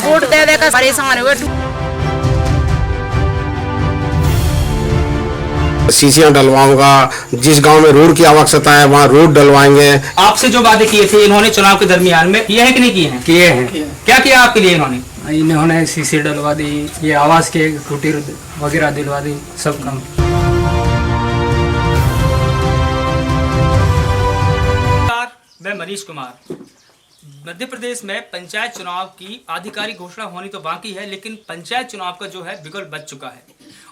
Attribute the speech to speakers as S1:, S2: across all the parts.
S1: Vote दे देकर परेशान हुए।
S2: सीसियां डलवाऊंगा, जिस गांव में रोड की आवश्यकता है वहाँ रोड डलवाएंगे।
S3: आपसे जो वादे किए थे इन्होंने चुनाव के दरमियान में किए हैं कि नहीं किए हैं?
S4: किए हैं।
S3: क्या किया आपके लिए
S4: इन्होंने सीसी डलवा दी, ये आवास के कुटीर वगैरह दिलवा दी, सब काम।
S3: मैं मनीष कुमार। मध्य प्रदेश में पंचायत चुनाव की आधिकारिक घोषणा होनी तो बाकी है, लेकिन पंचायत चुनाव का जो है बिगुल बज चुका है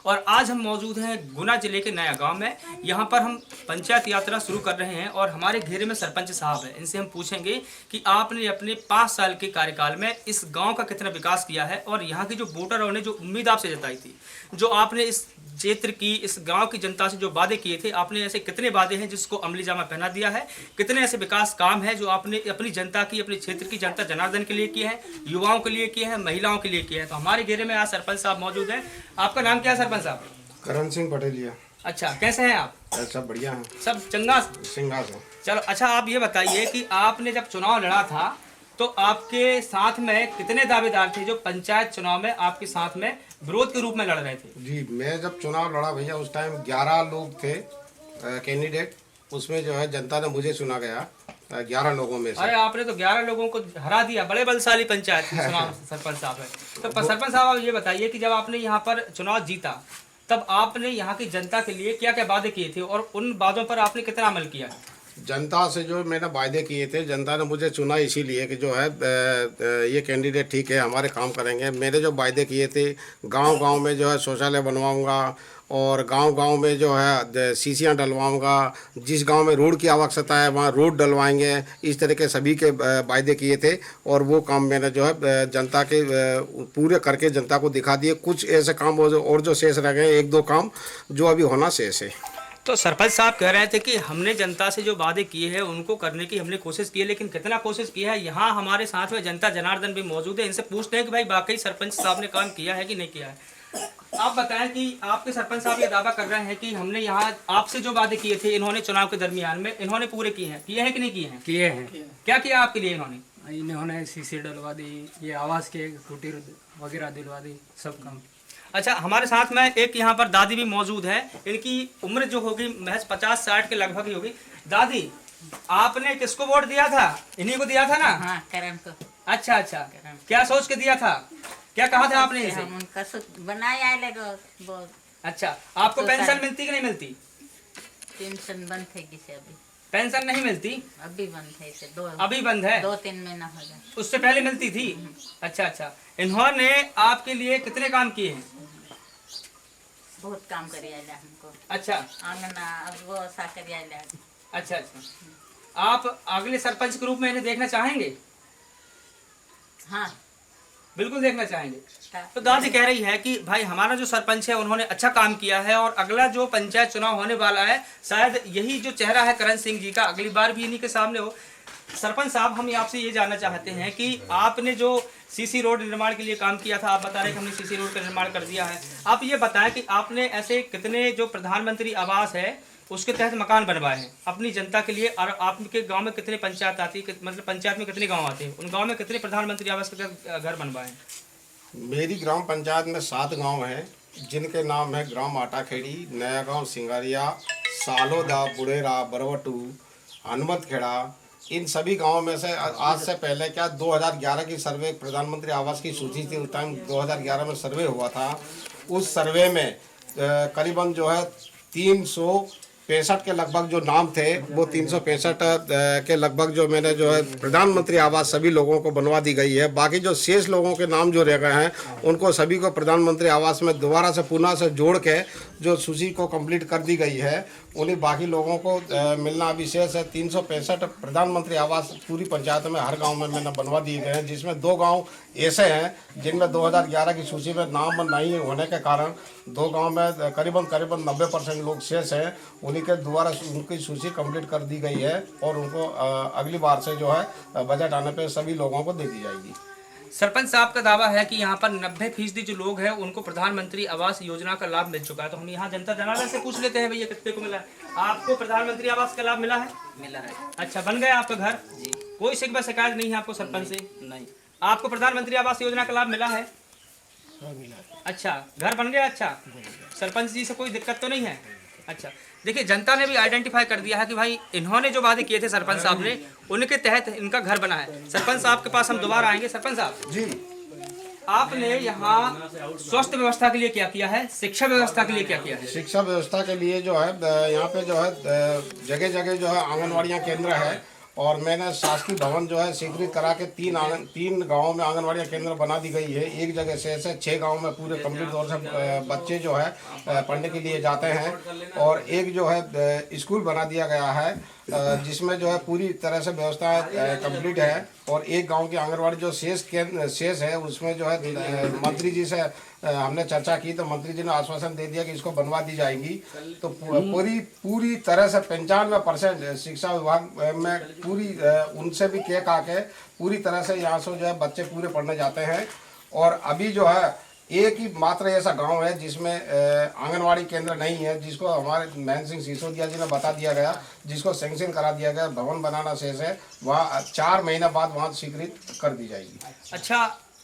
S3: और आज हम मौजूद हैं गुना जिले के नया गांव में। यहां पर हम पंचायत यात्रा शुरू कर रहे हैं और हमारे घेरे में सरपंच साहब हैं। इनसे हम पूछेंगे कि आपने अपने 5 साल के कार्यकाल में इस गांव का कितना विकास किया है और यहाँ के जो वोटरों ने जो उम्मीद आपसे जताई थी, जो आपने इस क्षेत्र की, इस गांव की जनता से जो वादे किए थे, आपने ऐसे कितने वादे हैं जिसको अमली जामा पहना दिया है? कितने ऐसे विकास काम है जो आपने अपनी जनता की, अपने क्षेत्र की जनता जनार्दन के लिए किए हैं, युवाओं के लिए किए हैं, महिलाओं के लिए किए हैं? तो हमारे घेरे में आज सरपंच साहब मौजूद हैं। आपका नाम क्या है सरपंच साहब?
S2: करण सिंह पटेलिया।
S3: अच्छा, कैसे हैं आप?
S2: सब बढ़िया है,
S3: सब चंगा
S2: सिंगा से।
S3: चलो अच्छा, आप ये बताइए कि आपने जब चुनाव लड़ा था तो आपके साथ में कितने दावेदार थे जो पंचायत चुनाव में आपके साथ में विरोध के रूप में लड़ रहे थे?
S2: जी, मैं जब चुनाव लड़ा भैया उस टाइम 11 लोग थे कैंडिडेट। उसमें जो है जनता ने मुझे चुना गया 11 लोगों में से।
S3: अरे आपने तो 11 लोगों को हरा दिया, बड़े बलशाली पंचायत चुनाव सरपंच साहब है। तो सरपंच साहब आप ये बताइए कि जब आपने यहाँ पर चुनाव जीता तब आपने यहाँ की जनता के लिए क्या क्या वादे किए थे और उन वादों पर आपने कितना अमल किया है?
S2: जनता से जो मैंने वायदे किए थे, जनता ने मुझे चुना इसीलिए कि जो है ये कैंडिडेट ठीक है, हमारे काम करेंगे। मेरे जो वायदे किए थे, गांव-गांव में जो है शौचालय बनवाऊंगा और गांव-गांव में जो है सीसियां डलवाऊंगा, जिस गांव में रोड की आवश्यकता है वहाँ रोड डलवाएंगे। इस तरह के सभी के वायदे किए थे और वो काम मैंने जो है जनता के पूरे करके जनता को दिखा दिए। कुछ ऐसे काम और जो शेष रह गए, 1-2 काम जो अभी होना शेष है।
S3: तो सरपंच साहब कह रहे थे कि हमने जनता से जो वादे किए हैं उनको करने की हमने कोशिश की है, लेकिन कितना कोशिश किया है? यहाँ हमारे साथ में जनता जनार्दन भी मौजूद है। इनसे पूछते हैं कि भाई वाकई सरपंच साहब ने काम किया है कि नहीं किया है। आप बताएं कि आपके सरपंच साहब ये दावा कर रहे हैं कि हमने यहाँ आपसे जो वादे किए थे इन्होंने चुनाव के दरमियान में इन्होंने पूरे किए हैं कि नहीं किए हैं?
S4: किए हैं।
S3: क्या किया आपके लिए इन्होंने?
S4: इन्होंने सीसी डलवा दी, ये आवास के कुटीर वगैरह दिलवा दी, सब काम।
S3: अच्छा, हमारे साथ में एक यहाँ पर दादी भी मौजूद है। इनकी उम्र जो होगी महज 50-60 के लगभग ही होगी। दादी, आपने किसको वोट दिया था? इन्हीं को दिया था ना?
S1: हाँ, करण को।
S3: अच्छा, क्या सोच के दिया था? क्या कहा था आपने इसे?
S1: उनका बनाया बहुत।
S3: अच्छा, आपको
S1: तो
S3: पेंशन मिलती कि नहीं मिलती?
S1: पेंशन बंद है किसे अभी?
S3: पेंशन नहीं मिलती?
S1: अभी बंद है इसे
S3: अभी बंद है?
S1: 2-3 महीना हो गया।
S3: उससे पहले मिलती थी? अच्छा। इन्होंने आपके लिए कितने काम किए हैं?
S1: बहुत काम करिए हमको।
S3: अच्छा,
S1: आंगना वो सा करिए।
S3: अच्छा। आप अगले सरपंच के रूप में इन्हें देखना चाहेंगे?
S1: हाँ,
S3: बिल्कुल देखना चाहेंगे। तो दादी कह रही है कि भाई हमारा जो सरपंच है उन्होंने अच्छा काम किया है और अगला जो पंचायत चुनाव होने वाला है शायद यही जो चेहरा है करण सिंह जी का अगली बार भी इन्हीं के सामने हो। सरपंच साहब, हम आपसे ये जानना चाहते हैं कि आपने जो सीसी रोड निर्माण के लिए काम किया था, आप बता रहे हैं कि हमने सीसी रोड का निर्माण कर दिया है। आप ये बताएं कि आपने ऐसे कितने जो प्रधानमंत्री आवास है उसके तहत मकान बनवाए हैं अपनी जनता के लिए और आपके गांव में कितने पंचायत आती है, मतलब पंचायत में कितने गांव आते हैं, उन गांव में कितने प्रधानमंत्री आवास के तहत घर बनवाए हैं?
S2: मेरी ग्राम पंचायत में 7 गांव हैं जिनके नाम है ग्राम आटाखेड़ी, नया गांव, सिंगारिया, सालोदा, बुढ़ेरा, बरवटू, हनुमत खेड़ा। इन सभी गांवों में से आज से पहले क्या 2011 की सर्वे प्रधानमंत्री आवास की सूची थी, उस टाइम 2011 में सर्वे हुआ था। उस सर्वे में करीबन जो है 365 के लगभग जो नाम थे, वो 365 के लगभग जो मैंने जो है प्रधानमंत्री आवास सभी लोगों को बनवा दी गई है। बाकी जो शेष लोगों के नाम जो रह गए हैं उनको सभी को प्रधानमंत्री आवास में दोबारा से पुनः से जोड़ के जो सूची को कंप्लीट कर दी गई है, उन्हीं बाकी लोगों को मिलना अभी शेष है। 365 प्रधानमंत्री आवास पूरी पंचायत में हर गांव में मैंने बनवा दिए गए हैं, जिसमें 2 गांव ऐसे हैं जिनमें 2011 की सूची में नाम नहीं होने के कारण 2 गांव में करीबन 90% लोग शेष हैं। उन्हीं के द्वारा उनकी सूची कंप्लीट कर दी गई है और उनको अगली बार से जो है बजट आने पर सभी लोगों को दे दी जाएगी।
S3: सरपंच साहब का दावा है कि यहाँ पर 90% जो लोग हैं उनको प्रधानमंत्री आवास योजना का लाभ मिल चुका है। तो हम यहाँ जनता जनार्दन से पूछ लेते हैं, भैया कितने को मिला है? आपको प्रधानमंत्री आवास का लाभ मिला है?
S5: मिला है।
S3: अच्छा, बन गया आपका घर?
S5: जी।
S3: कोई शिकायत नहीं है आपको सरपंच से?
S5: नहीं।
S3: आपको प्रधानमंत्री आवास योजना का लाभ मिला है? अच्छा, घर बन गया? अच्छा, सरपंच जी से कोई दिक्कत तो नहीं है? अच्छा, देखिए जनता ने भी आइडेंटिफाई कर दिया है कि भाई इन्होंने जो वादे किए थे सरपंच साहब ने, उनके तहत इनका घर बना है। सरपंच साहब के पास हम दोबारा आएंगे। सरपंच साहब
S2: जी,
S3: आपने यहाँ स्वास्थ्य व्यवस्था के लिए क्या किया है, शिक्षा व्यवस्था के लिए क्या किया है?
S2: शिक्षा व्यवस्था के लिए जो है यहाँ पे जो है जगह जगह जो है आंगनवाड़ियाँ केंद्र है, और मैंने शासकीय भवन जो है स्वीकृत करा के तीन गाँव में आंगनवाड़ियाँ केंद्र बना दी गई है। एक जगह से ऐसे 6 गाँव में पूरे कंप्लीट तौर से बच्चे जो है पढ़ने के लिए जाते हैं, और एक जो है स्कूल बना दिया गया है जिसमें जो है पूरी तरह से व्यवस्था कंप्लीट है। और एक गांव की आंगनवाड़ी जो शेष है उसमें जो है मंत्री जी से हमने चर्चा की, तो मंत्री जी ने आश्वासन दे दिया कि इसको बनवा दी जाएगी। तो पूरी तरह से 95% शिक्षा विभाग में पूरी उनसे भी केक आके पूरी तरह से यहाँ से जो है बच्चे पूरे पढ़ने जाते हैं। और अभी जो है एक ही मात्र ऐसा गांव है जिसमें आंगनवाड़ी केंद्र नहीं है, जिसको हमारे महेंद्र सिंह सिसोदिया जी ने बता दिया गया, जिसको सैंक्शन करा दिया गया, भवन बनाना शेष है, वहाँ 4 महीने बाद वहाँ स्वीकृत कर दी जाएगी।
S3: अच्छा,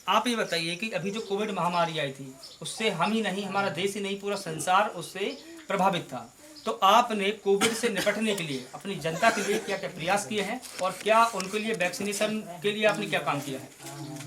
S3: आप ये बताइए कि अभी जो कोविड महामारी आई थी उससे हम ही नहीं, हमारा देश ही नहीं, पूरा संसार उससे प्रभावित था। तो आपने कोविड से निपटने के लिए अपनी जनता के लिए क्या क्या प्रयास किए हैं, और क्या उनके लिए वैक्सीनेशन के लिए आपने क्या काम किया है?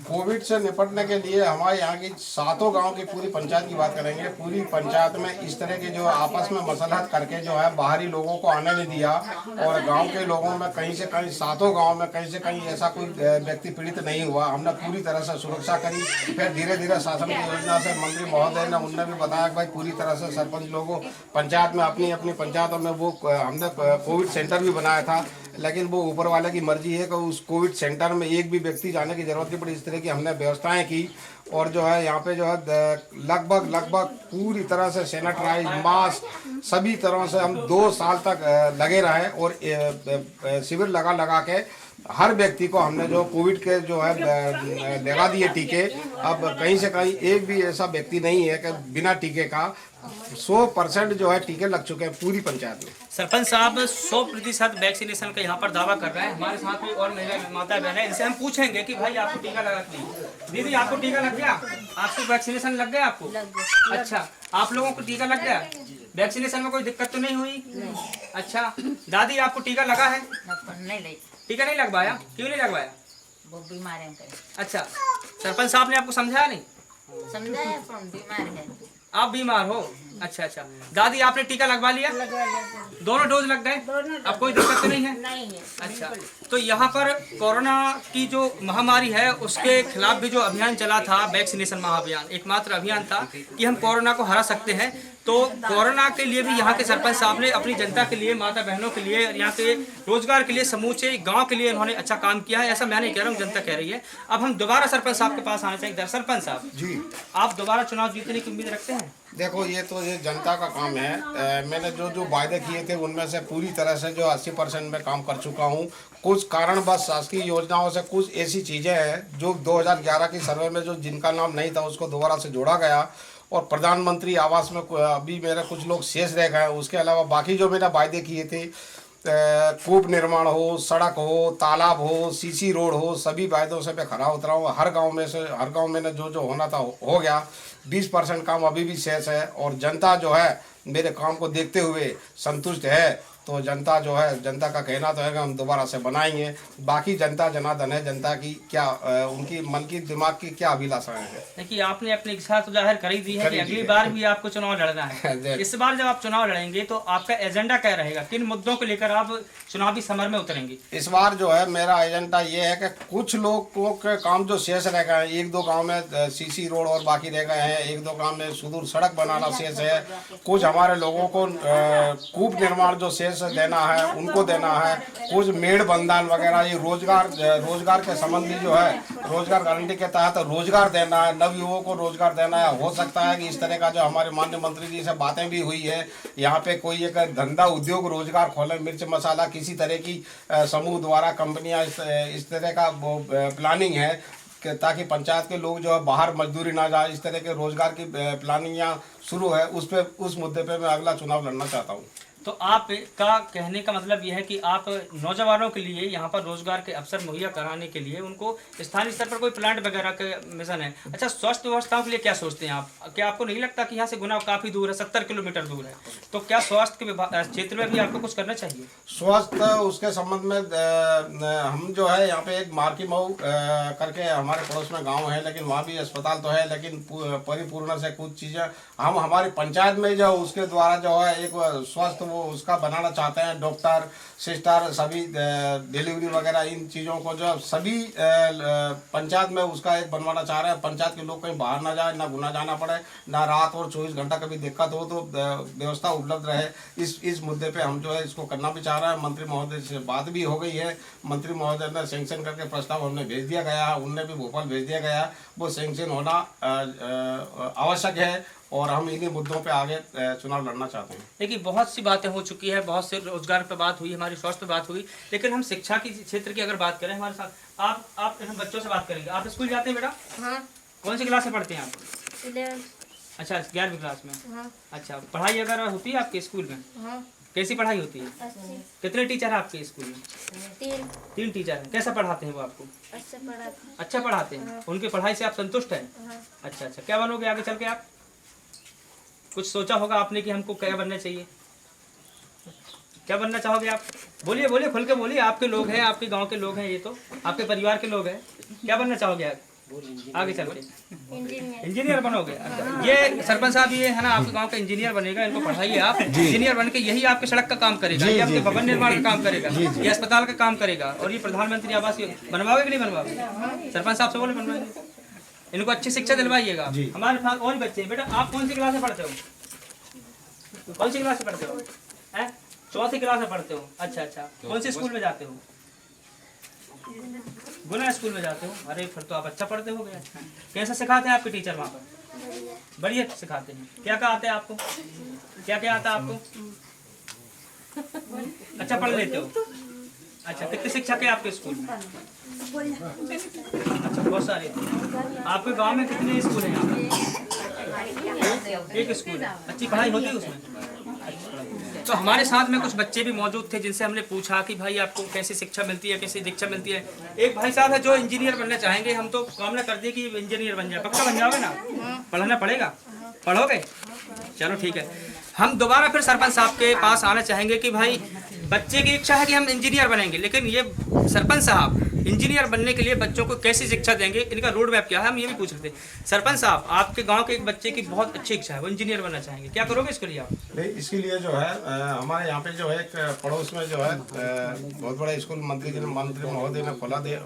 S2: कोविड से निपटने के लिए हमारे यहाँ की 7 गांव की पूरी पंचायत की बात करेंगे। पूरी पंचायत में इस तरह के जो आपस में मसलहत करके जो है बाहरी लोगों को आने नहीं दिया, और गांव के लोगों में कहीं से कहीं 7 गांव में कहीं से कहीं ऐसा कोई व्यक्ति पीड़ित नहीं हुआ। हमने पूरी तरह से सुरक्षा करी। फिर धीरे धीरे शासन की योजना से मंत्री महोदय ने उनने भी बताया कि भाई पूरी तरह से सरपंच लोगों पंचायत में अपनी पंचायतों में वो हमने कोविड सेंटर भी बनाया था, लेकिन वो ऊपर वाले की मर्जी है कि उस कोविड सेंटर में एक भी व्यक्ति जाने की जरूरत नहीं पड़ी। इस तरह की हमने व्यवस्थाएं की, और जो है यहाँ पे जो है लगभग पूरी तरह से सैनिटाइज, मास्क सभी तरह से हम 2 साल तक लगे रहे, और शिविर लगा के हर व्यक्ति को हमने जो कोविड के जो है लगा दिए टीके। अब कहीं से कहीं एक भी ऐसा व्यक्ति नहीं है कि बिना टीके का 100% जो है टीके लग चुके हैं पूरी पंचायत में।
S3: सरपंच साहब 100% वैक्सीनेशन का यहाँ पर दावा कर रहे हैं। हमारे साथ भी और महिला माता बहन है, इनसे हम पूछेंगे कि भाई आपको टीका लगा नहीं? दीदी आपको टीका लग गया? आपको वैक्सीनेशन लग गया? आपको लग गया। अच्छा, आप लोगों को टीका लग गया? वैक्सीनेशन में कोई दिक्कत तो नहीं हुई? अच्छा, दादी आपको टीका लगा है?
S1: नहीं,
S3: टीका नहीं लगवाया? क्यों नहीं लगवाया?
S1: वो बीमार है।
S3: अच्छा, सरपंच साहब ने आपको समझाया नहीं?
S1: समझा है, बीमार है।
S3: आप बीमार हो? अच्छा, दादी आपने टीका लगवा लिया? दोनों डोज लग गए? अब कोई दिक्कत तो नहीं है?
S1: नहीं है।
S3: अच्छा, तो यहाँ पर कोरोना की जो महामारी है उसके खिलाफ भी जो अभियान चला था, वैक्सीनेशन महाअभियान, एकमात्र अभियान था कि हम कोरोना को हरा सकते हैं। तो कोरोना के लिए भी यहाँ के सरपंच साहब ने अपनी जनता के लिए, माता बहनों के लिए, यहाँ के रोजगार के लिए, समूचे गांव के लिए उन्होंने अच्छा काम किया है। ऐसा मैं नहीं कह रहा हूँ, जनता कह रही है। अब हम दोबारा सरपंच साहब के पास आना चाहिए। सरपंच साहब
S2: जी,
S3: आप दोबारा चुनाव जीतने की उम्मीद रखते हैं?
S2: देखो, ये जनता का काम है। मैंने जो वायदे किए थे उनमें से पूरी तरह से जो 80% में काम कर चुका हूँ। कुछ कारणवश शासकीय योजनाओं से कुछ ऐसी चीज़ें हैं जो 2011 की सर्वे में जो जिनका नाम नहीं था उसको दोबारा से जोड़ा गया, और प्रधानमंत्री आवास में अभी मेरे कुछ लोग शेष रह गए। उसके अलावा बाकी जो मैंने वायदे किए थे, कूप निर्माण हो, सड़क हो, तालाब हो, सीसी रोड हो, सभी वायदों से मैं खरा उतरा हूँ। हर गांव में जो होना था हो गया। 20% काम अभी भी शेष है, और जनता जो है मेरे काम को देखते हुए संतुष्ट है। तो जनता जो है, जनता का कहना तो है कि हम दोबारा से बनाएंगे। बाकी जनता जनार्दन है, जनता की क्या उनकी मन की दिमाग की क्या अभिलाषाएं हैं।
S3: देखिए, आपने अपनी इच्छा तो जाहिर कर ही दी है कि अगली बार भी आपको चुनाव लड़ना है। इस बार जब आप चुनाव लड़ेंगे तो आपका एजेंडा क्या रहेगा? किन मुद्दों को लेकर आप चुनावी समर में उतरेंगे?
S2: इस बार जो है मेरा एजेंडा ये है कि कुछ लोगों के काम जो शेष रह गए हैं, 1-2 गाँव में सीसी रोड और बाकी रह गए हैं, 1-2 गाँव में सुदूर सड़क बनाना शेष है। कुछ हमारे लोगों को कूप निर्माण जो शेष देना है उनको देना है। कुछ मेड़ बंधन वगैरह, ये रोजगार के संबंधी जो है रोजगार गारंटी के तहत रोजगार देना है, नवयुवकों को रोजगार देना है। हो सकता है कि इस तरह का जो हमारे माननीय मंत्री जी से बातें भी हुई है, यहाँ पे कोई एक धंधा उद्योग रोजगार खोले, मिर्च मसाला किसी तरह की समूह द्वारा कंपनियां इस तरह का प्लानिंग है ताकि पंचायत के लोग जो है बाहर मजदूरी ना जाए। इस तरह के रोजगार की प्लानिंग यहाँ शुरू है। उस मुद्दे पे मैं अगला चुनाव लड़ना चाहता हूँ।
S3: तो आपका कहने का मतलब यह है कि आप नौजवानों के लिए यहाँ पर रोजगार के अवसर मुहैया कराने के लिए उनको स्थानीय स्तर पर कोई प्लांट वगैरह का मिशन है। अच्छा, स्वास्थ्य व्यवस्थाओं के लिए क्या सोचते हैं आप? क्या आपको नहीं लगता कि यहाँ से गुना काफ़ी दूर है, 70 किलोमीटर दूर है, तो क्या स्वास्थ्य के क्षेत्र में भी आपको कुछ करना चाहिए?
S2: स्वास्थ्य उसके संबंध में हम जो है यहाँ पे एक मार्की मऊ करके हमारे पड़ोस में गांव है, लेकिन वहाँ भी अस्पताल तो है, लेकिन परिपूर्ण से कुछ चीज़ें हम हमारी पंचायत में जो उसके द्वारा जो है एक स्वास्थ्य वो उसका बनाना चाहते हैं। डॉक्टर, सिस्टर, सभी डिलीवरी वगैरह इन चीज़ों को जो सभी पंचायत में उसका एक बनवाना चाह रहे हैं। पंचायत के लोग कहीं बाहर ना जाए, ना गुना जाना पड़े, ना रात और 24 घंटा कभी दिक्कत हो तो व्यवस्था उपलब्ध रहे। इस मुद्दे पे हम जो है इसको करना भी चाह रहे हैं। मंत्री महोदय से बात भी हो गई है, मंत्री महोदय ने सैंक्शन करके प्रस्ताव हमने भेज दिया गया है, उनने भी भोपाल भेज दिया गया है। वो सैंक्शन होना आवश्यक है और हम इन्हीं मुद्दों पे आगे चुनाव लड़ना चाहते हैं।
S3: देखिए, बहुत सी बातें हो चुकी है, बहुत से रोजगार पे बात हुई, हमारी स्वास्थ्य पे बात हुई, लेकिन हम शिक्षा की क्षेत्र की अगर बात करें हमारे साथ आप हम बच्चों से बात करेंगे। आप स्कूल जाते हैं बेटा?
S5: हाँ।
S3: कौन सी क्लास में पढ़ते हैं आप?
S5: 11।
S3: अच्छा, 11वीं क्लास में।
S5: हाँ।
S3: अच्छा, पढ़ाई अगर होती है आपके स्कूल में?
S5: हाँ।
S3: कैसी पढ़ाई होती है?
S5: अच्छी।
S3: कितने टीचर हैं आपके स्कूल में?
S5: 3।
S3: टीचर हैं। कैसा पढ़ाते हैं वो आपको?
S5: अच्छा पढ़ाते।
S3: अच्छा पढ़ाते हैं। उनकी पढ़ाई से आप संतुष्ट हैं?
S5: हाँ।
S3: अच्छा, क्या बनोगे आगे चल के आप? कुछ सोचा होगा आपने कि हमको क्या बनना चाहिए? क्या बनना चाहोगे आप? बोलिए, खुल के बोलिए। आपके लोग हैं, आपके गांव के लोग हैं, ये तो आपके परिवार के लोग हैं। क्या बनना चाहोगे आप आगे चल के? इंजीनियर बनोगे? ये सरपंच साहब ये है ना, आपके गांव का इंजीनियर बनेगा, इनको पढ़ाइए आप। इंजीनियर बन के यही आपके सड़क का काम करेगा, ये आपके भवन निर्माण का काम करेगा, ये अस्पताल का काम करेगा, और ये प्रधानमंत्री आवास बनवाओगे कि नहीं बनवाओगे? सरपंच साहब से बोले बनवाएंगे। इनको अच्छी शिक्षा दिलवाइएगा। हमारे पास और बच्चे हैं। बेटा, आप कौन सी क्लास में पढ़ते हो? कौन सी क्लास में पढ़ते हो? 4वीं क्लास में पढ़ते हो? अच्छा, कौन से स्कूल में जाते हो? गुना स्कूल में जाते हो? अरे फिर तो आप अच्छा पढ़ते हो गए। कैसा सिखाते हैं आपके टीचर वहाँ पर? बढ़िया सिखाते हैं। क्या आता है आपको? क्या आता है आपको? अच्छा पढ़ लेते हो? अच्छा, कितने शिक्षक है आपके स्कूल में? अच्छा, बहुत सारे। आपके गांव में कितने स्कूल हैं यहाँ पे? एक स्कूल है। अच्छी पढ़ाई होती है उसमें? तो हमारे साथ में कुछ बच्चे भी मौजूद थे जिनसे हमने पूछा कि भाई आपको कैसी शिक्षा मिलती है, कैसी दीक्षा मिलती है। एक भाई साहब है जो इंजीनियर बनना चाहेंगे। हम तो कामना कर दिए कि इंजीनियर बन जाए। पक्का बन जाओगे ना? पढ़ना पड़ेगा? पढ़ोगे? चलो ठीक है। हम दोबारा फिर सरपंच साहब के पास आना चाहेंगे कि भाई बच्चे की इच्छा है कि हम इंजीनियर बनेंगे, लेकिन ये सरपंच साहब इंजीनियर बनने के लिए बच्चों को कैसी शिक्षा देंगे, इनका रोड मैप क्या है, हम ये भी पूछ रहे थे। सरपंच साहब, आपके गांव के एक बच्चे की बहुत अच्छी इच्छा है, वो इंजीनियर बनना चाहेंगे, क्या करोगे इसके लिए आप?
S2: नहीं, इसके लिए जो है हमारे यहाँ पे जो है एक पड़ोस में जो है बहुत बड़ा स्कूल मंत्री महोदय ने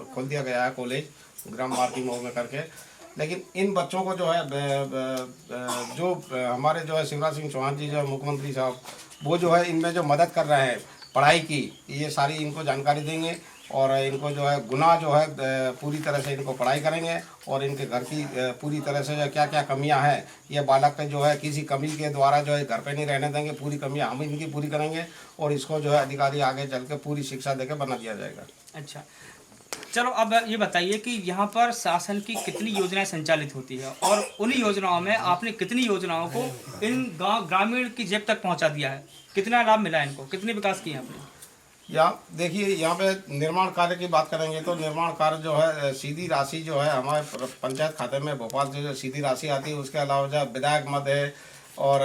S2: खोल दिया गया है, कॉलेज ग्राम मार्की मऊ में करके। लेकिन इन बच्चों को जो है जो हमारे जो है शिवराज सिंह चौहान जी जो है मुख्यमंत्री साहब, वो जो है इनमें जो मदद कर रहे हैं पढ़ाई की, ये सारी इनको जानकारी देंगे और इनको जो है गुना जो है पूरी तरह से इनको पढ़ाई करेंगे और इनके घर की पूरी तरह से क्या क्या कमियां हैं, ये बालक पे जो है किसी कमी के द्वारा जो है घर पे नहीं रहने देंगे। पूरी कमियां हम इनकी पूरी करेंगे और इसको जो है अधिकारी आगे चल के पूरी शिक्षा देकर बना दिया जाएगा।
S3: अच्छा, चलो अब ये बताइए कि यहाँ पर शासन की कितनी योजनाएं संचालित होती है और उन योजनाओं में आपने कितनी योजनाओं को इन गाँव ग्रामीण की जेब तक पहुँचा दिया है? कितना लाभ मिला है इनको? कितने विकास किए आपने?
S2: यहाँ देखिए, यहाँ पे निर्माण कार्य की बात करेंगे तो निर्माण कार्य जो है सीधी राशि जो है हमारे पंचायत खाते में भोपाल से जो सीधी राशि आती है, उसके अलावा जो विधायक मद है और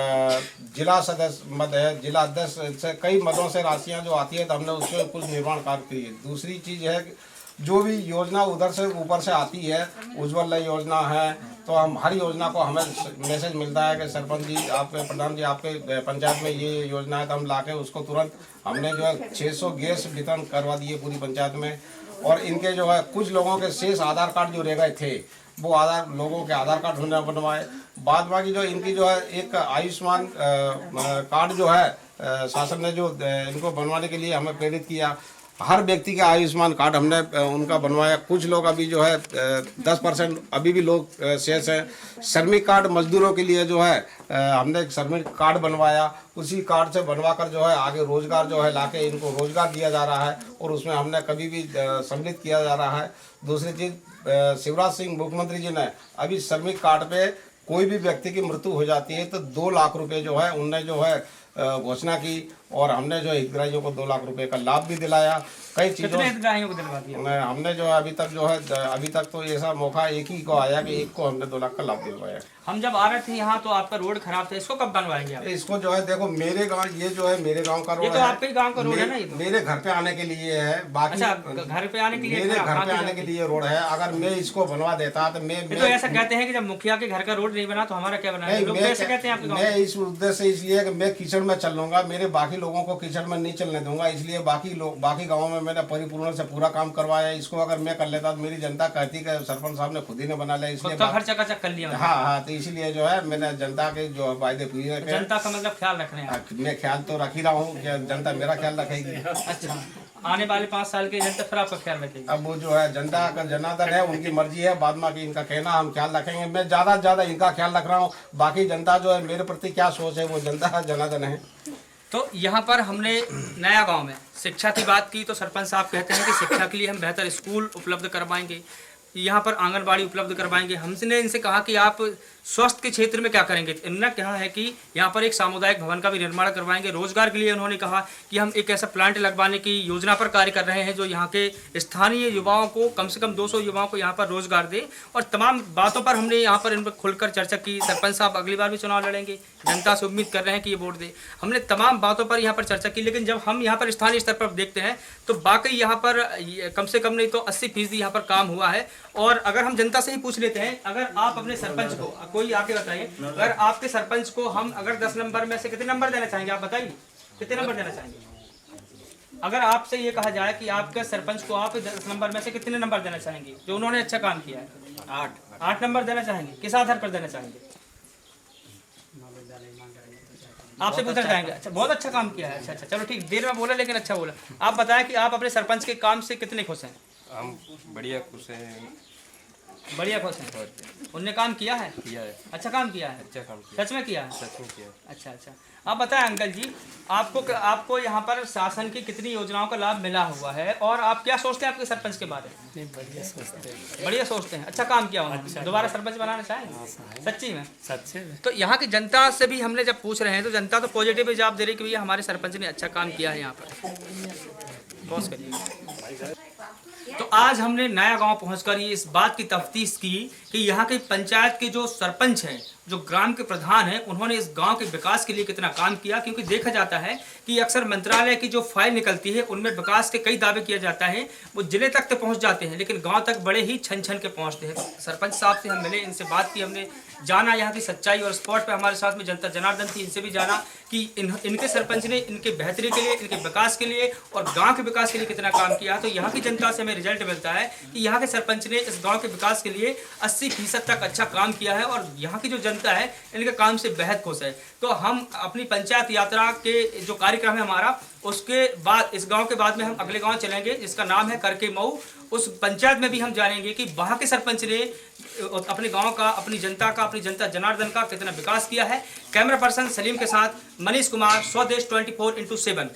S2: जिला सदस्य मद है, जिला अध्यक्ष से कई मदों से राशियाँ जो आती है तो हमने उसमें कुछ निर्माण कार्य किए। दूसरी चीज़ है जो भी योजना उधर से ऊपर से आती है, उज्ज्वल योजना है, तो हम हर योजना को हमें मैसेज मिलता है कि सरपंच जी आपके प्रधान जी आपके पंचायत में ये योजना है, तो हम लाके उसको तुरंत हमने जो है 600 गैस वितरण करवा दिए पूरी पंचायत में। और इनके जो है कुछ लोगों के शेष आधार कार्ड जो रह गए थे वो लोगों के आधार कार्ड होने बनवाए। बाद बाकी जो इनकी जो है एक आयुष्मान कार्ड जो है शासन ने जो इनको बनवाने के लिए हमें प्रेरित किया। हर व्यक्ति का आयुष्मान कार्ड हमने उनका बनवाया। कुछ लोग अभी जो है 10% अभी भी लोग शेष हैं। श्रमिक कार्ड मजदूरों के लिए जो है हमने एक श्रमिक कार्ड बनवाया। उसी कार्ड से बनवाकर जो है आगे रोजगार जो है लाके इनको रोजगार दिया जा रहा है और उसमें हमने कभी भी सम्मिलित किया जा रहा है। दूसरी चीज़, शिवराज सिंह मुख्यमंत्री जी ने अभी श्रमिक कार्ड पे कोई भी व्यक्ति की मृत्यु हो जाती है तो 2 लाख रुपए जो है उनने जो है घोषणा की और हमने जो हितग्राहियों को 2 लाख रुपए का लाभ भी दिलाया। कई चीज़ों
S3: कितने हितग्राहियों को दिलवा दिया?
S2: हमने जो है अभी तक तो ऐसा मौका एक ही को आया कि एक को हमने 2 लाख का लाभ दिलवाया।
S3: हम जब आ रहे थे यहाँ तो आपका रोड खराब था, इसको कब बनवाएंगे आप?
S2: इसको जो है देखो मेरे गांव, ये जो है मेरे गांव का रोड
S3: ये तो आपके ही गांव का रोड है ना? ये तो
S2: मेरे घर पे आने के लिए है। बाकी
S3: अच्छा, घर पे आने के लिए
S2: मेरे
S3: खराब,
S2: घर पे
S3: बाकी
S2: आने
S3: जाके-
S2: के लिए रोड है। अगर मैं इसको बनवा देता तो
S3: ये तो ऐसा कहते हैं कि जब मुखिया के घर का रोड नहीं बना तो हमारा क्या बना?
S2: नहीं,
S3: लोग तो ऐसे कहते हैं आपके गाँव
S2: मैं
S3: में।
S2: इस उद्देश्य से इसलिए कि मैं कीचड़ में चल लूंगा, मेरे बाकी लोगों को कीचड़ में नहीं चलने दूंगा, इसलिए बाकी गाँव में मैंने परिपूर्ण से पूरा काम करवाया। इसको अगर मैं कर लेता तो मेरी जनता कहती कि सरपंच साहब ने खुद ही ने बना लिया, इसलिए
S3: खुद का खर्चा कचा कर लिया मतलब।
S2: हाँ, तो इसीलिए जो है मैंने जनता के जो वायदे पूरे करे।
S3: जनता का मतलब ख्याल रख रहे हैं आप।
S2: मैं ख्याल तो रख ही रहा हूँ कि जनता मेरा ख्याल रखेगी।
S3: अच्छा, आने वाले 5 साल के जनता फिर आपका ख्याल रखेगी।
S2: अब वो जो है जनता का जनार्दन है, उनकी मर्जी है, बाद में कि इनका कहना हम ख्याल रखेंगे। मैं ज्यादा से ज्यादा इनका ख्याल रख रहा हूँ, बाकी जनता जो है मेरे प्रति क्या सोच है वो जनता का जनार्दन है।
S3: तो यहाँ पर हमने नया गांव में शिक्षा की बात की तो सरपंच साहब कहते हैं कि शिक्षा के लिए हम बेहतर स्कूल उपलब्ध करवाएंगे, यहाँ पर आंगनबाड़ी उपलब्ध करवाएंगे। हमने इनसे कहा कि आप स्वास्थ्य के क्षेत्र में क्या करेंगे? इन्होंने कहा है कि यहाँ पर एक सामुदायिक भवन का भी निर्माण करवाएंगे। रोजगार के लिए उन्होंने कहा कि हम एक ऐसा प्लांट लगवाने की योजना पर कार्य कर रहे हैं जो यहाँ के स्थानीय युवाओं को, कम से कम 200 युवाओं को यहाँ पर रोजगार दे। और तमाम बातों पर हमने यहाँ पर इन पर खुलकर चर्चा की। सरपंच साहब अगली बार भी चुनाव लड़ेंगे, जनता से उम्मीद कर रहे हैं कि ये वोट दे। हमने तमाम बातों पर यहाँ पर चर्चा की, लेकिन जब हम यहाँ पर स्थानीय स्तर पर देखते हैं तो वाकई यहाँ पर कम से कम नहीं तो 80% यहाँ पर काम हुआ है। और अगर हम जनता से ही पूछ लेते हैं, अगर आप अपने सरपंच को, कोई आके बताइए, अगर आपके सरपंच को हम अगर 10 नंबर में से कितने नंबर देना चाहेंगे? आप बताइए कितने नंबर देना चाहेंगे? अगर आपसे ये कहा जाए कि आपके सरपंच को आप 10 नंबर में से कितने नंबर देना चाहेंगे जो उन्होंने अच्छा काम किया है? 8 नंबर देना चाहेंगे। किस आधार पर देना चाहेंगे? आपसे पूछना चाहेंगे। अच्छा, बहुत अच्छा काम किया है। अच्छा, चलो ठीक, देर में बोला लेकिन अच्छा बोला। आप बताएं कि आप अपने सरपंच के काम से कितने खुश हैं?
S6: हम बढ़िया खुश हैं।
S3: बढ़िया खुश हैं। उनने काम किया है? अच्छा काम किया है।
S6: अच्छा काम किया।
S3: सच में किया है?
S6: सच में किया।
S3: अच्छा। आप बताएं अंकल जी, आपको यहाँ पर शासन की कितनी योजनाओं का लाभ मिला हुआ है और आप क्या सोचते हैं आपके सरपंच के बारे में?
S4: नहीं,
S3: बढ़िया सोचते हैं। अच्छा काम किया उन्होंने। दोबारा सरपंच बनाना चाहेंगे? सच्ची में?
S4: सच्चे में।
S3: तो यहाँ की जनता से भी हमने जब पूछ रहे हैं तो जनता तो पॉजिटिव जवाब दे रही है कि भैया हमारे सरपंच ने अच्छा काम किया है यहाँ पर। पॉज करिए। तो आज हमने नया गांव पहुंचकर ये इस बात की तफ्तीश की कि यहाँ के पंचायत के जो सरपंच हैं, जो ग्राम के प्रधान हैं, उन्होंने इस गांव के विकास के लिए कितना काम किया। क्योंकि देखा जाता है कि अक्सर मंत्रालय की जो फाइल निकलती है उनमें विकास के कई दावे किया जाता है, वो जिले तक तो पहुंच जाते हैं लेकिन गांव तक बड़े ही छन छन के पहुंचते हैं। सरपंच साहब से हम मिले, इनसे बात की, हमने जाना यहाँ की सच्चाई, और स्पॉट पे हमारे साथ में जनता जनार्दन थी, इनसे भी जाना कि इनके सरपंच ने इनके बेहतरी के लिए, इनके विकास के लिए और गांव के विकास के लिए कितना काम किया। तो यहाँ की जनता से हमें रिजल्ट मिलता है कि यहाँ के सरपंच ने इस गांव के विकास के लिए 80% तक अच्छा काम किया है और यहाँ की जो जनता है इनके काम से बेहद खुश है। तो हम अपनी पंचायत यात्रा के जो कार्यक्रम है हमारा, उसके बाद इस गांव के बाद में हम अगले गांव चलेंगे जिसका नाम है करके मऊ। उस पंचायत में भी हम जानेंगे कि वहाँ के सरपंच ने अपने गांव का, अपनी जनता का, अपनी जनता जनार्दन का कितना विकास किया है। कैमरा पर्सन सलीम के साथ मनीष कुमार, स्वदेश 24x7।